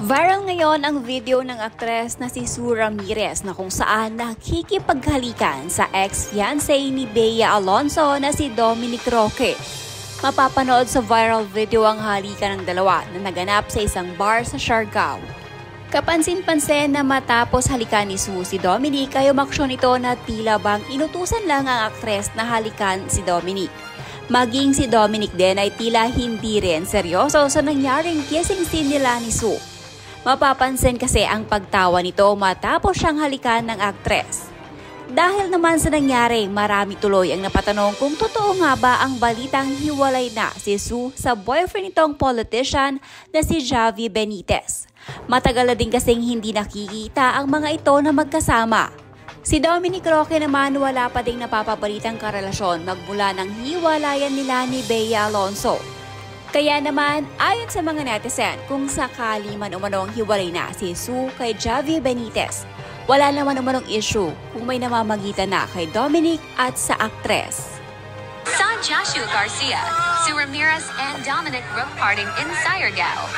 Viral ngayon ang video ng aktres na si Sue Ramirez na kung saan nakikipaghalikan sa ex-fiancé ni Bea Alonzo na si Dominic Roque. Mapapanood sa viral video ang halikan ng dalawa na naganap sa isang bar sa Siargao. Kapansin-pansin na matapos halikan ni Sue si Dominic ay umaksyon ito na tila bang inutusan lang ang aktres na halikan si Dominic. Maging si Dominic din ay tila hindi rin seryoso sa nangyaring kissing scene nila ni Sue. Mapapansin kasi ang pagtawa nito matapos siyang halikan ng aktres. Dahil naman sa nangyari, marami tuloy ang napatanong kung totoo nga ba ang balitang hiwalay na si Sue sa boyfriend nitong politician na si Javi Benitez. Matagal na din kasing hindi nakikita ang mga ito na magkasama. Si Dominic Roque naman wala pa ding napapabalitang karelasyon magmula ng hiwalayan nila ni Bea Alonzo. Kaya naman, ayon sa mga netizen, kung sakali man umanong hiwalay na si Sue kay Javi Benitez, wala naman umanong issue kung may namamagitan na kay Dominic at sa aktres. Saw Joshua Garcia, Sue Ramirez and Dominic Roque parting in Siargao.